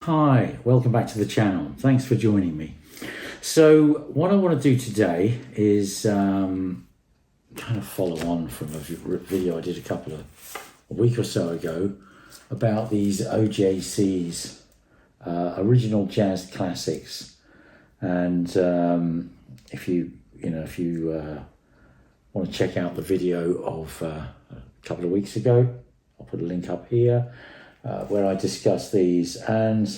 Hi, welcome back to the channel. Thanks for joining me. So what I want to do today is kind of follow on from a video I did a week or so ago about these OJCs, original jazz classics. And if you want to check out the video of a couple of weeks ago, I'll put a link up here. Where I discuss these, and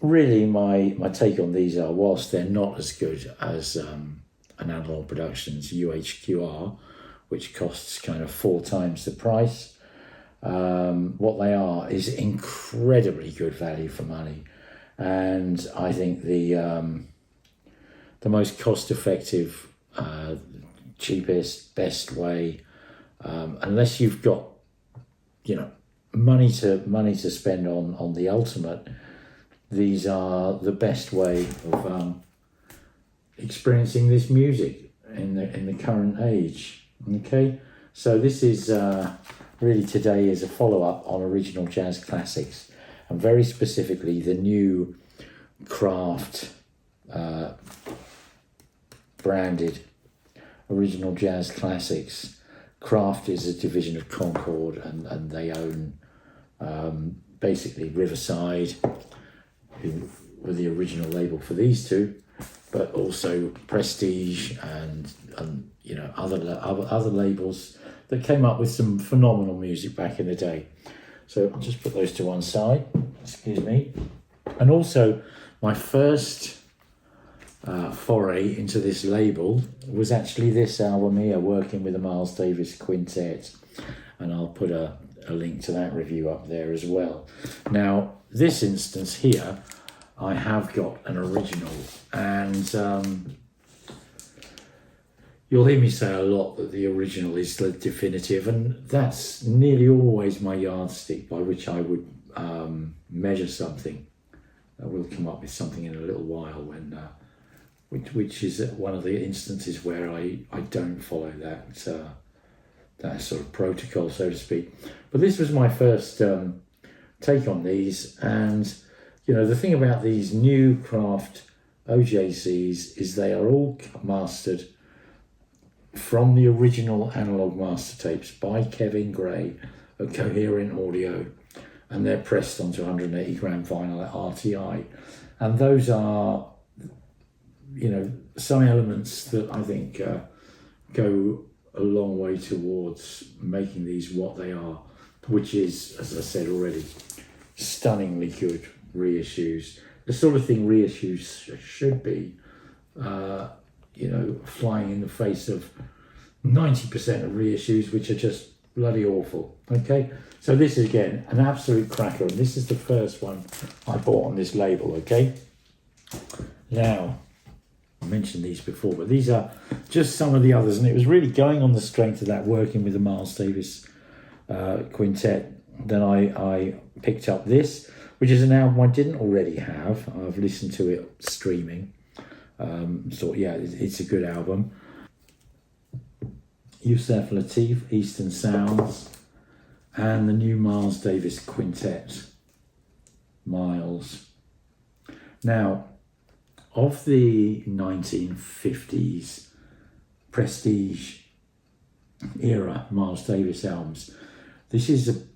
really my take on these are, whilst they're not as good as an Analog Productions UHQR, which costs kind of 4 times the price, what they are is incredibly good value for money. And I think the most cost-effective, cheapest, best way, unless you've got, money to spend on the ultimate, these are the best way of experiencing this music in the current age. Okay, so this is really today is a follow-up on original jazz classics, and very specifically the new Craft branded original jazz classics. Craft is a division of Concord, and they own basically Riverside, who were the original label for these two, but also Prestige and other labels that came up with some phenomenal music back in the day. So I'll just put those to one side, excuse me. And also my first foray into this label was actually this album here, working with the Miles Davis Quintet, and I'll put a link to that review up there as well. Now, this instance here, I have got an original, and you'll hear me say a lot that the original is the definitive, and that's nearly always my yardstick by which I would measure something. We'll come up with something in a little while when which is one of the instances where I don't follow that sort of protocol, so to speak. But this was my first take on these, and the thing about these new Craft OJCs is they are all mastered from the original analog master tapes by Kevin Gray of Coherent Audio, and they're pressed onto 180 gram vinyl at RTI, and those are some elements that I think go a long way towards making these what they are, which is, as I said already, stunningly good reissues. The sort of thing reissues should be, flying in the face of 90% of reissues, which are just bloody awful. Okay, so this is again an absolute cracker, and this is the first one I bought on this label. Okay, now I mentioned these before, but these are just some of the others, and it was really going on the strength of that, working with the Miles Davis Quintet. Then I picked up this, which is an album I didn't already have. I've listened to it streaming, so yeah, it's a good album. Yusef Lateef, Eastern Sounds, and the new Miles Davis Quintet, Miles. Now, of the 1950s Prestige era Miles Davis albums, this is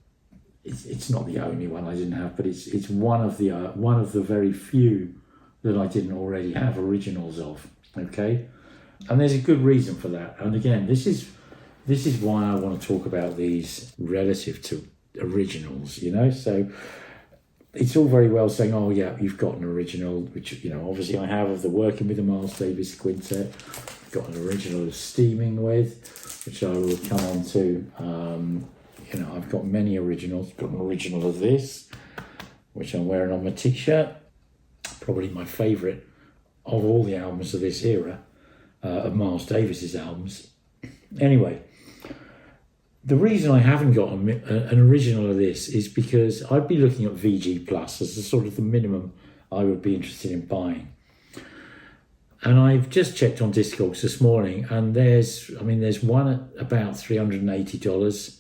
it's not the only one I didn't have, but it's one of the very few that I didn't already have originals of. Okay, and there's a good reason for that. And again, this is why I want to talk about these relative to originals. So it's all very well saying, oh yeah, you've got an original, which obviously I have, of the working with the Miles Davis Quintet. I've got an original of Steaming With, which I will come on to. I've got many originals. I've got an original of this, which I'm wearing on my t-shirt. Probably my favourite of all the albums of this era, of Miles Davis's albums. Anyway, the reason I haven't got an original of this is because I'd be looking at VG Plus as the sort of the minimum I would be interested in buying. And I've just checked on Discogs this morning, and there's one at about $380,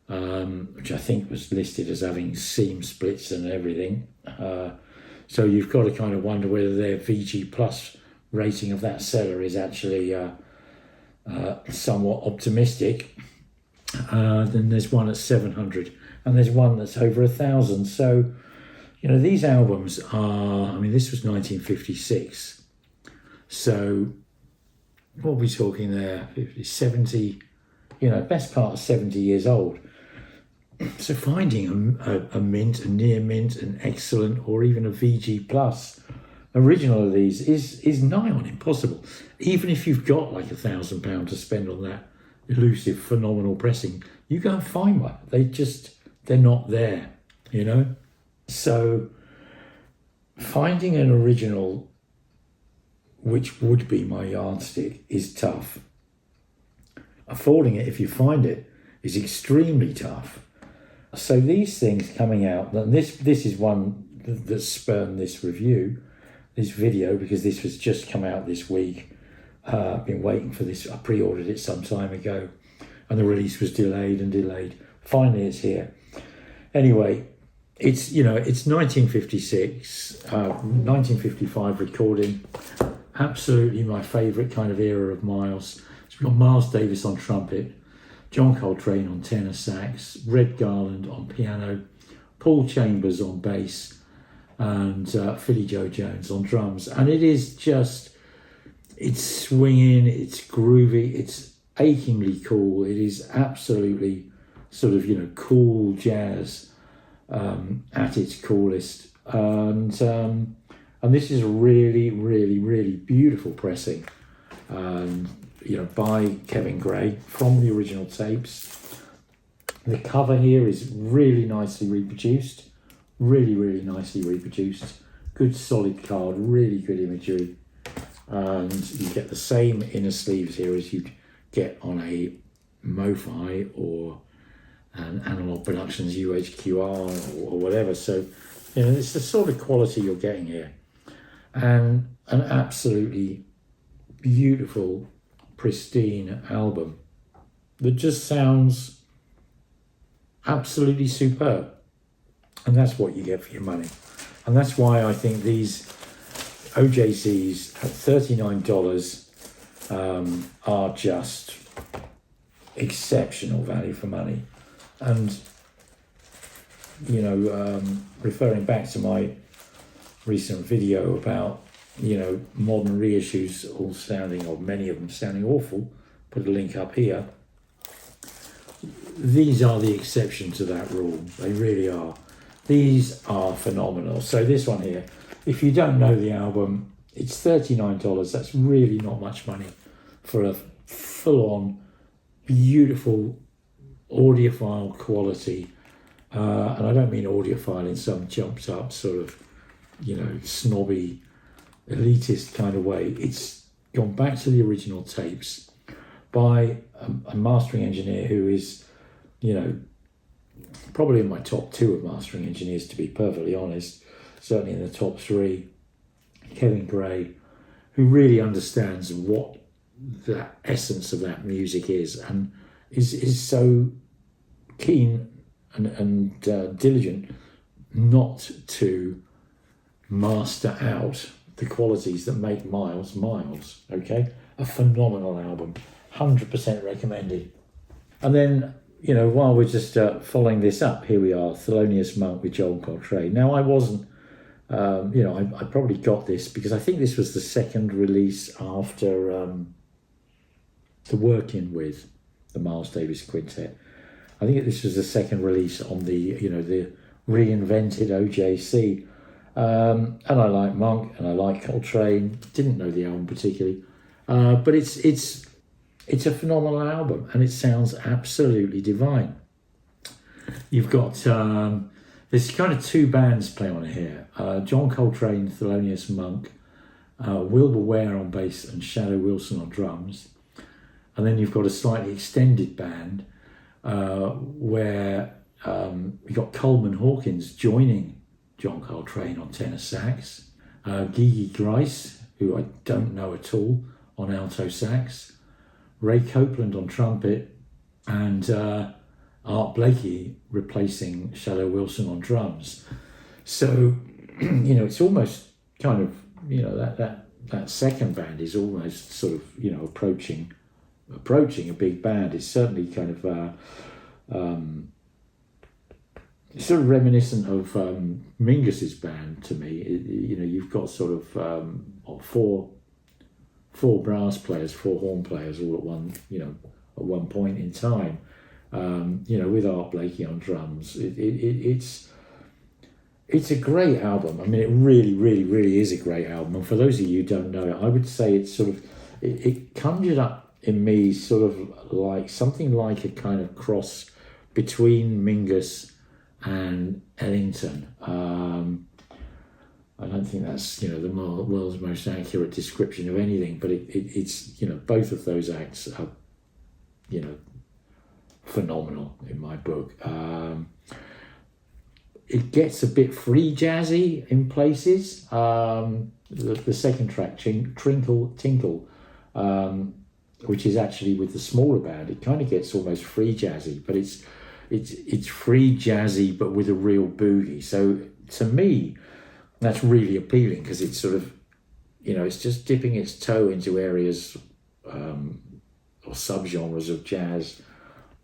which I think was listed as having seam splits and everything. So you've got to kind of wonder whether their VG Plus rating of that seller is actually somewhat optimistic. Then there's one at 700, and there's one that's over 1,000. So, you know, these albums are, I mean, this was 1956. So what are we talking there? 50, 70, you know, best part of 70 years old. So finding a mint, a near mint, an excellent, or even a VG Plus original of these is nigh on impossible. Even if you've got like £1,000 to spend on that elusive, phenomenal pressing, you go and find one. They're not there, you know? So finding an original, which would be my yardstick, is tough. Affording it, if you find it, is extremely tough. So these things coming out, and this is one that spurned this review, this video, because this was just come out this week. I've been waiting for this. I pre-ordered it some time ago, and the release was delayed. Finally, it's here. Anyway, it's 1956, 1955 recording. Absolutely my favourite kind of era of Miles. So we've got Miles Davis on trumpet, John Coltrane on tenor sax, Red Garland on piano, Paul Chambers on bass, and Philly Joe Jones on drums. And it is just, it's swinging, it's groovy, it's achingly cool. It is absolutely sort of, you know, cool jazz at its coolest. And this is a really, really, really beautiful pressing. You know, by Kevin Gray from the original tapes. The cover here is really nicely reproduced, really, really nicely reproduced. Good solid card, really good imagery. And you get the same inner sleeves here as you'd get on a MoFi or an Analog Productions UHQR or whatever. So, you know, it's the sort of quality you're getting here. And an absolutely beautiful, pristine album that just sounds absolutely superb. And that's what you get for your money. And that's why I think these OJCs at $39 are just exceptional value for money. And, you know, referring back to my recent video about, you know, modern reissues all sounding, or many of them sounding awful, put a link up here. These are the exception to that rule. They really are. These are phenomenal. So this one here, if you don't know the album, it's $39. That's really not much money for a full-on, beautiful audiophile quality. And I don't mean audiophile in some jumped up sort of, you know, snobby, elitist kind of way. It's gone back to the original tapes by a mastering engineer who is, you know, probably in my top 2 of mastering engineers, to be perfectly honest, certainly in the top 3, Kevin Gray, who really understands what the essence of that music is and is so keen and diligent not to master out the qualities that make Miles, okay? A phenomenal album, 100% recommended. And then, you know, while we're just following this up, here we are, Thelonious Monk with John Coltrane. Now, I wasn't, you know, I probably got this because I think this was the second release after the working with the Miles Davis Quintet. I think this was the second release on the, you know, the reinvented OJC. And I like Monk and I like Coltrane. Didn't know the album particularly, but it's a phenomenal album and it sounds absolutely divine. You've got there's kind of 2 bands playing on here: John Coltrane, Thelonious Monk, Wilbur Ware on bass, and Shadow Wilson on drums. And then you've got a slightly extended band where you've got Coleman Hawkins joining John Coltrane on tenor sax, Gigi Grice, who I don't know at all, on alto sax, Ray Copeland on trumpet, and Art Blakey replacing Shallow Wilson on drums. So, you know, it's almost kind of, you know, that second band is almost sort of, you know, approaching a big band. It's certainly kind of sort of reminiscent of Mingus's band to me. You know, you've got sort of four brass players, four horn players, all at one point in time. You know, with Art Blakey on drums, it's a great album. I mean, it really, really, really is a great album. And for those of you who don't know it, I would say it's sort of it conjured up in me sort of like something like a kind of cross between Mingus and Ellington. I don't think that's, you know, the world's most accurate description of anything, but it's, you know, both of those acts are, you know, phenomenal in my book. It gets a bit free jazzy in places. The second track, Trinkle Tinkle, which is actually with the smaller band, it kind of gets almost free jazzy, but it's free jazzy but with a real boogie. So to me, that's really appealing because it's sort of, you know, it's just dipping its toe into areas or subgenres of jazz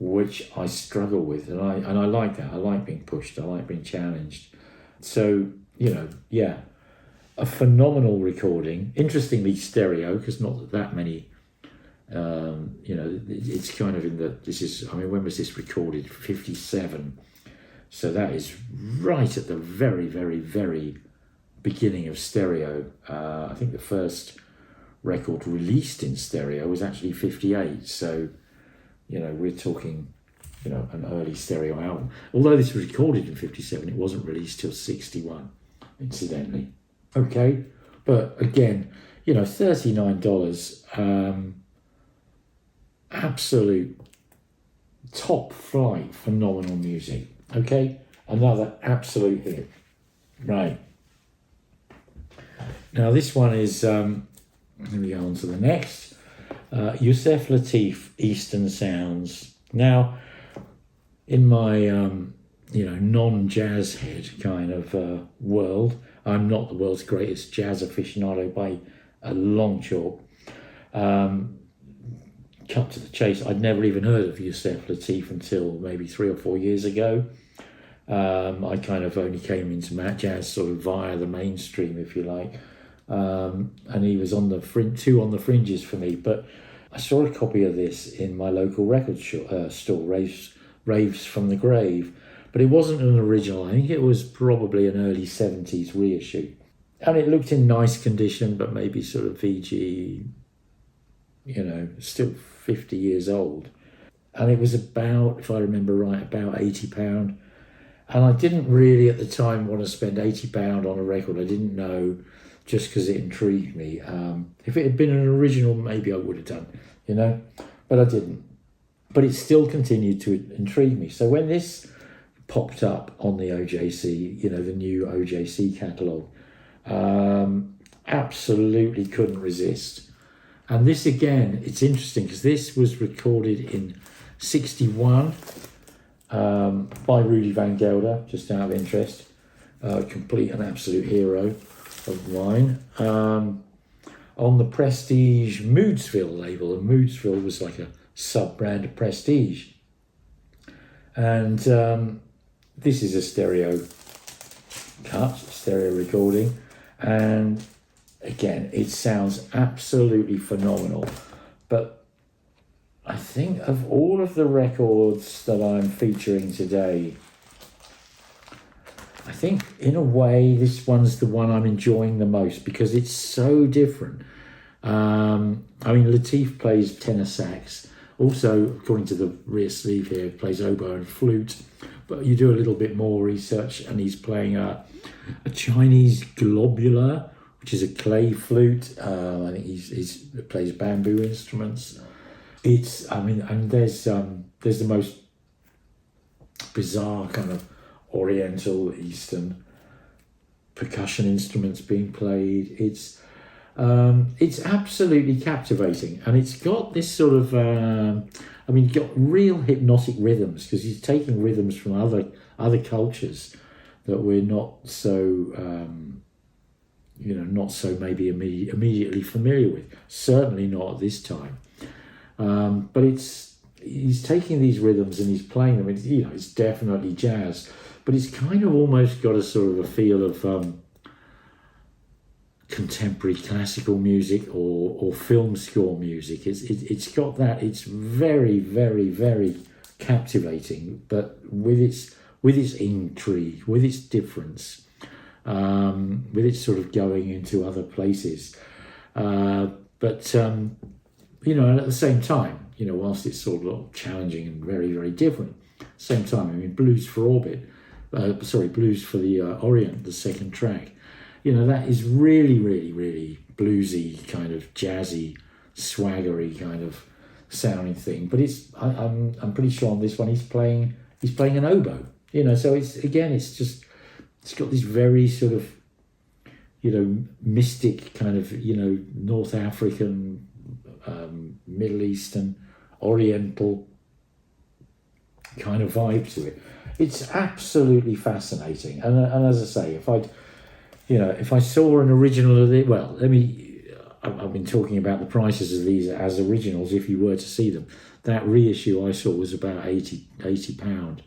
which I struggle with, and I like that. I like being pushed. I like being challenged. So, you know, yeah, a phenomenal recording. Interestingly, stereo, because not that many. You know, it's kind of in the. This is. I mean, when was this recorded? 57. So that is right at the very, very, very beginning of stereo. I think the first record released in stereo was actually 58. So, you know, we're talking, you know, an early stereo album. Although this was recorded in 57, it wasn't released till 61, incidentally. Okay, but again, you know, $39, absolute top flight, phenomenal music. Okay, another absolute hit. Right. Now this one is, let me go on to the next. Yusef Lateef, Eastern Sounds. Now, in my, you know, non-jazz head kind of world, I'm not the world's greatest jazz aficionado by a long chalk. Cut to the chase, I'd never even heard of Yusef Lateef until maybe 3 or 4 years ago. I kind of only came into jazz sort of via the mainstream, if you like. And he was on the fringes for me, but I saw a copy of this in my local record store, Raves from the Grave, but it wasn't an original. I think it was probably an early 70s reissue, and it looked in nice condition, but maybe sort of VG, you know, still 50 years old. And it was about, if I remember right, about £80. And I didn't really at the time want to spend £80 on a record. I didn't know, just because it intrigued me. If it had been an original, maybe I would have done, you know, but I didn't. But it still continued to intrigue me. So when this popped up on the OJC, you know, the new OJC catalogue, absolutely couldn't resist. And this again, it's interesting because this was recorded in 61 by Rudy Van Gelder, just out of interest, complete and absolute hero of mine, on the Prestige Moodsville label. And Moodsville was like a sub-brand of Prestige. And this is a stereo cut, stereo recording, and again, it sounds absolutely phenomenal. But I think of all of the records that I'm featuring today, I think in a way this one's the one I'm enjoying the most because it's so different. I mean, Lateef plays tenor sax. Also, according to the rear sleeve here, plays oboe and flute. But you do a little bit more research and he's playing a Chinese globular, which is a clay flute. I think he plays bamboo instruments. It's, I mean, and there's the most bizarre kind of Oriental, Eastern percussion instruments being played. It's It's absolutely captivating, and it's got this sort of, I mean, got real hypnotic rhythms, because he's taking rhythms from other cultures that we're not so, not so maybe immediately familiar with. Certainly not at this time. But he's taking these rhythms and he's playing them. It's definitely jazz, but it's kind of almost got a sort of a feel of contemporary classical music or film score music. It's got that. It's very, very, very captivating, but with its intrigue, with its difference, with its sort of going into other places. But and at the same time, whilst it's sort of challenging and very, very different, at the same time, I mean, Blues for the Orient, the second track, that is really, really, really bluesy, kind of jazzy, swaggery kind of sounding thing. But I'm pretty sure on this one he's playing an oboe, so it's got this very sort of, mystic kind of, North African, Middle Eastern, Oriental kind of vibe to it. It's absolutely fascinating. And as I say, if I saw an original of it, I've been talking about the prices of these as originals. If you were to see them, that reissue I saw was about £80.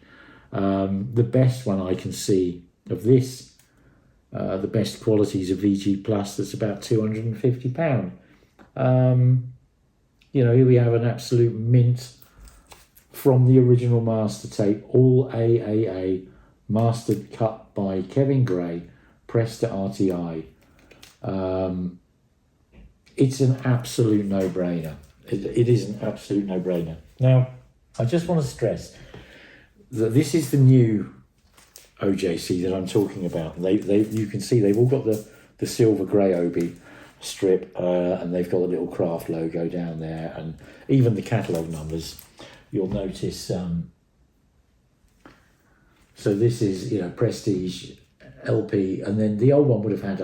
The best one I can see of this, the best qualities of VG Plus, that's about £250. Here we have an absolute mint from the original master tape, all AAA, mastered, cut by Kevin Gray, pressed to RTI. It's an absolute no-brainer. It is an absolute no-brainer. Now, I just want to stress that this is the new OJC that I'm talking about. You can see they've all got the silver grey obi strip, and they've got the little craft logo down there, and even the catalogue numbers. You'll notice. So this is Prestige LP, and then the old one would have had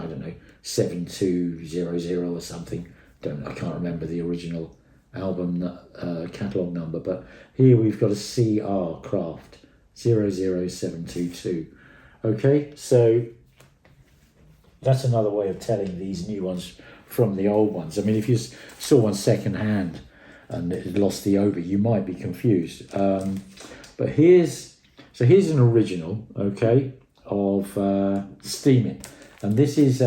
7200 or something. I can't remember the original album catalogue number, but here we've got a CR Craft 00722. Okay, so that's another way of telling these new ones from the old ones. I mean, if you saw one second hand and it had lost the obi, you might be confused. But here's an original, okay, of Steaming, and this is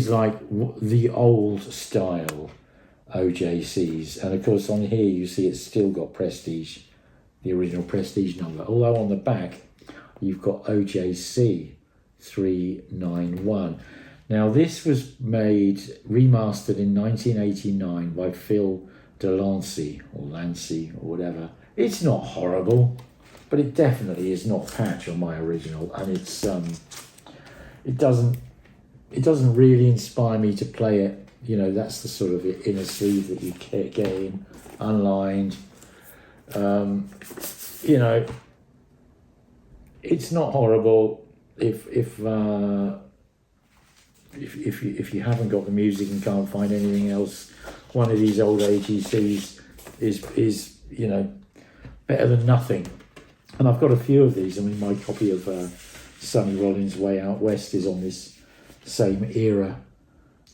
like the old style OJCs, and of course on here you see it's still got Prestige, the original Prestige number, although on the back you've got OJC 391. Now this was remastered in 1989 by Phil Delancey or Lancey or whatever. It's not horrible, but it definitely is not patch on my original, and it doesn't really inspire me to play it. That's the sort of inner sleeve that you get in, unlined. It's not horrible. If you haven't got the music and can't find anything else, one of these old AGCs is better than nothing. And I've got a few of these. I mean, my copy of Sonny Rollins' Way Out West is on this same era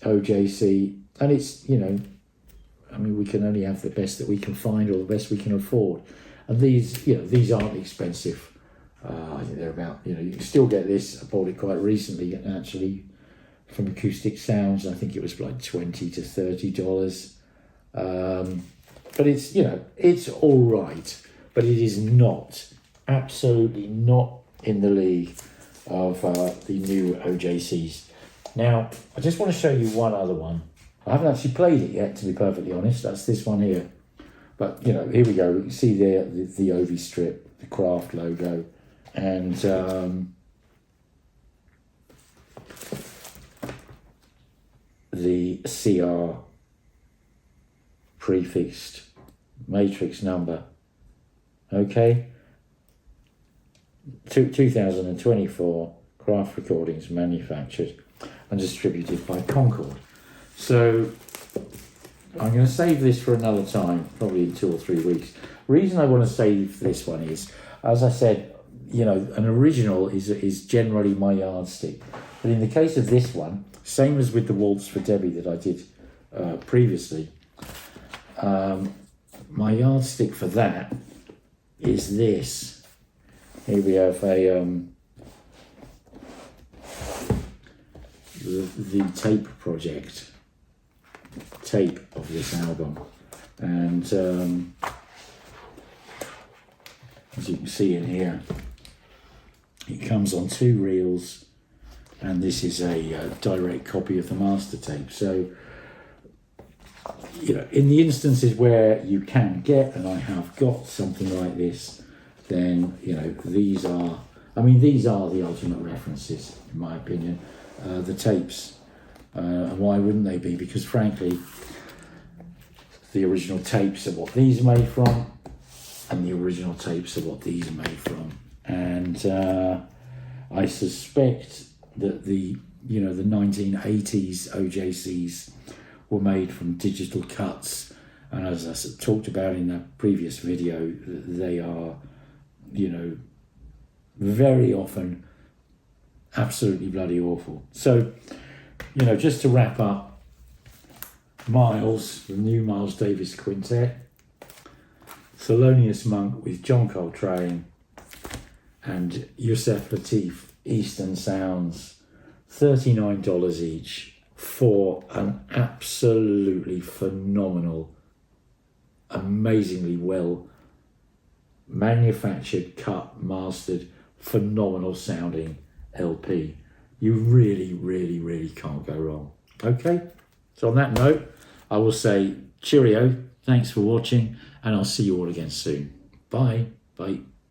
OJC, and it's we can only have the best that we can find or the best we can afford. And these aren't expensive. I think they're about, you can still get this. I bought it quite recently, actually, from Acoustic Sounds. I think it was like $20 to $30. But it's all right, but it is absolutely not in the league of the new OJCs. Now, I just want to show you one other one. I haven't actually played it yet, to be perfectly honest. That's this one here. But, here we go. You can see there the Ovi strip, the Craft logo, and the CR prefixed matrix number. Okay? 2024, Craft Recordings, manufactured and distributed by Concord. So I'm going to save this for another time, probably in 2 or 3 weeks. The reason I want to save this one is, as I said, you know, an original is generally my yardstick. But in the case of this one, same as with the Waltz for Debbie that I did previously, my yardstick for that is this. Here we have a the tape project tape of this album, and as you can see in here, it comes on 2 reels, and this is a direct copy of the master tape. So, you know, in the instances where you can get, and I have got something like this, then, you know, these are the ultimate references, in my opinion, the tapes. And why wouldn't they be? Because frankly, the original tapes are what these are made from, and the original tapes are what these are made from. And I suspect that the 1980s OJCs were made from digital cuts, and as I talked about in that previous video, they are, you know, very often absolutely bloody awful. So, you know, just to wrap up, Miles, the new Miles Davis Quintet, Thelonious Monk with John Coltrane, and Yusef Lateef Eastern Sounds, $39 each for an absolutely phenomenal, amazingly well manufactured, cut, mastered, phenomenal sounding LP. You really, really, really can't go wrong. Okay, so on that note, I will say cheerio, thanks for watching, and I'll see you all again soon. Bye. Bye.